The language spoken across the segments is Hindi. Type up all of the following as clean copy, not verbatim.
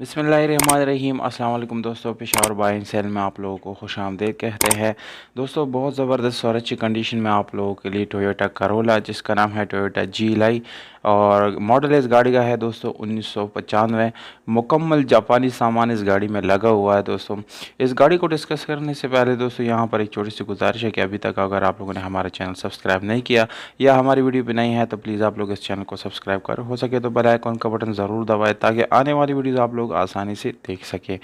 बिस्मिल्लाहिर्रहमानिर्रहीम। अस्सलाम वालेकुम दोस्तों, पेशावर बाय एंड सेल में आप लोगों को खुशामदीद कहते हैं। दोस्तों, बहुत ज़बरदस्त और अच्छी कंडीशन में आप लोगों के लिए टोयोटा करोला, जिसका नाम है टोयोटा जी लाई, और मॉडल इस गाड़ी का है दोस्तों 1995। मुकम्मल जापानी सामान इस गाड़ी में लगा हुआ है। दोस्तों, इस गाड़ी को डिस्कस करने से पहले दोस्तों यहाँ पर एक छोटी सी गुजारिश है कि अभी तक अगर आप लोगों ने हमारा चैनल सब्सक्राइब नहीं किया या हमारी वीडियो पे नहीं है तो प्लीज़ आप लोग इस चैनल को सब्सक्राइब करो, हो सके तो बेल आइकन का बटन ज़रूर दबाएं ताकि आने वाली वीडियोज़ आप लोग आसानी से देख सकें।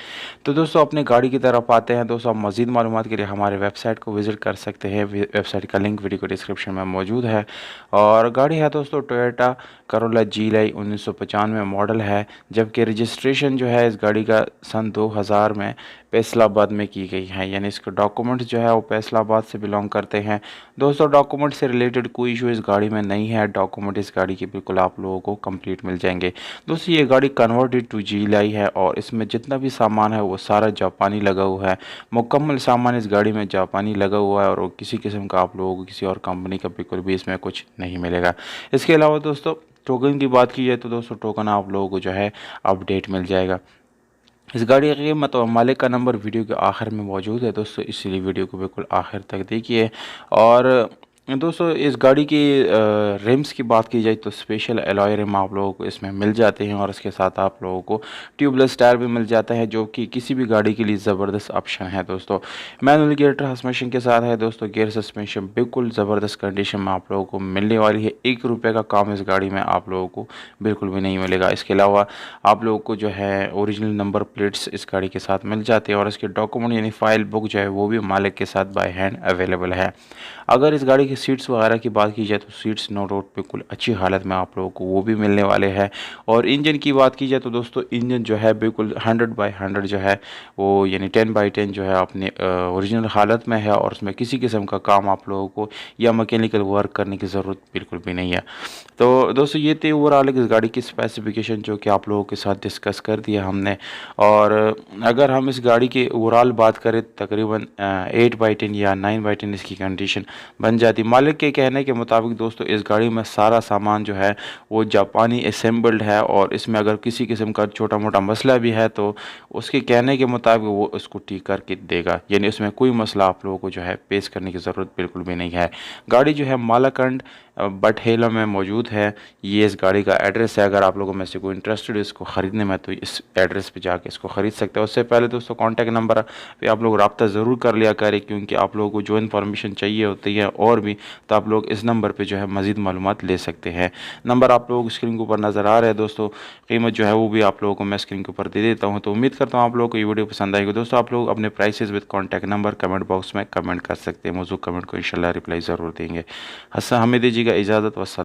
तो दोस्तों, अपने गाड़ी की तरफ आते हैं। दोस्तों, आप मज़ीद मालूमात के लिए हमारे वेबसाइट को विज़िट कर सकते हैं। वेबसाइट का लिंक वीडियो को डिस्क्रिप्शन में मौजूद है। और गाड़ी है दोस्तों टोयोटा करोला जी लाई, 1995 मॉडल है, जबकि रजिस्ट्रेशन जो है इस गाड़ी का सन 2000 में फैसलाबाद में की गई है, यानी इसके डॉक्यूमेंट्स जो है वो फैसलाबाद से बिलोंग करते हैं। दोस्तों, डॉक्यूमेंट से रिलेटेड कोई इशू इस गाड़ी में नहीं है। डॉक्यूमेंट इस गाड़ी के बिल्कुल आप लोगों को कंप्लीट मिल जाएंगे। दोस्तों, ये गाड़ी कन्वर्टेड टू जी लाई है और इसमें जितना भी सामान है वो सारा जापानी लगा हुआ है। मुकम्मल सामान इस गाड़ी में जापानी लगा हुआ है और किसी किस्म का आप लोगों को किसी और कंपनी का बिल्कुल भी इसमें कुछ नहीं मिलेगा। इसके अलावा दोस्तों, टोकन की बात की जाए तो दोस्तों टोकन आप लोगों को जो है अपडेट मिल जाएगा। इस गाड़ी की कीमत और मालिक का नंबर वीडियो के आखिर में मौजूद है दोस्तों, इसीलिए वीडियो को बिल्कुल आखिर तक देखिए। और दोस्तों, इस गाड़ी की रिम्स की बात की जाए तो स्पेशल एलॉय रिम आप लोगों को इसमें मिल जाते हैं और इसके साथ आप लोगों को ट्यूबलेस टायर भी मिल जाता है, जो कि किसी भी गाड़ी के लिए ज़बरदस्त ऑप्शन है। दोस्तों, मैनुअल गियर ट्रांसमिशन के साथ है। दोस्तों, गियर सस्पेंशन बिल्कुल ज़बरदस्त कंडीशन में आप लोगों को मिलने वाली है। ₹1 का काम इस गाड़ी में आप लोगों को बिल्कुल भी नहीं मिलेगा। इसके अलावा आप लोगों को जो है ओरिजिनल नंबर प्लेट्स इस गाड़ी के साथ मिल जाते हैं और इसके डॉक्यूमेंट यानी फ़ाइल बुक जो है वो भी मालिक के साथ बाय हैंड अवेलेबल है। अगर इस गाड़ी की सीट्स वगैरह की बात की जाए तो सीट्स नो डाउट बिल्कुल अच्छी हालत में आप लोगों को वो भी मिलने वाले हैं। और इंजन की बात की जाए तो दोस्तों, इंजन जो है बिल्कुल 100/100 जो है वो यानी 10/10 जो है अपने ओरिजिनल हालत में है और उसमें किसी किस्म का काम आप लोगों को या मैकेनिकल वर्क करने की ज़रूरत बिल्कुल भी नहीं है। तो दोस्तों, ये थे ओवरऑल इस गाड़ी की स्पेसिफिकेशन जो कि आप लोगों के साथ डिस्कस कर दिया हमने। और अगर हम इस गाड़ी की ओवरऑल बात करें तकरीबन 8/10 या 9/10 इसकी कंडीशन बन जाती। मालिक के कहने के मुताबिक दोस्तों, इस गाड़ी में सारा सामान जो है वो जापानी असेंबल्ड है और इसमें अगर किसी किस्म का छोटा मोटा मसला भी है तो उसके कहने के मुताबिक वो उसको ठीक करके देगा, यानी उसमें कोई मसला आप लोगों को जो है पेश करने की ज़रूरत बिल्कुल भी नहीं है। गाड़ी जो है मालाकंड बटहेला में मौजूद है। ये इस गाड़ी का एड्रेस है। अगर आप लोगों में से कोई इंटरेस्टेड है इसको ख़रीदने में तो इस एड्रेस पे जाके इसको ख़रीद सकते हैं। उससे पहले दोस्तों, कॉन्टैक्ट नंबर पे आप लोग रब्ता ज़रूर कर लिया करें, क्योंकि आप लोगों को जो इन्फॉर्मेशन चाहिए होती है और भी, तो आप लोग इस नंबर पे जो है मज़ीद मालूमात ले सकते हैं। नंबर आप लोगों को स्क्रीन के ऊपर नज़र आ रहा है दोस्तों। कीमत जो है वो भी आप लोगों को मैं स्क्रीन के ऊपर दे देता हूँ। तो उम्मीद करता हूँ आप लोगों को ये वीडियो पसंद आएगी। दोस्तों, आप लोग अपने prices with contact number comment box में कमेंट कर सकते हैं। मौजूद कमेंट को इंशाल्लाह रिप्लाई ज़रूर देंगे। हमें दीजिएगा इजाज़त। वस्सलाम।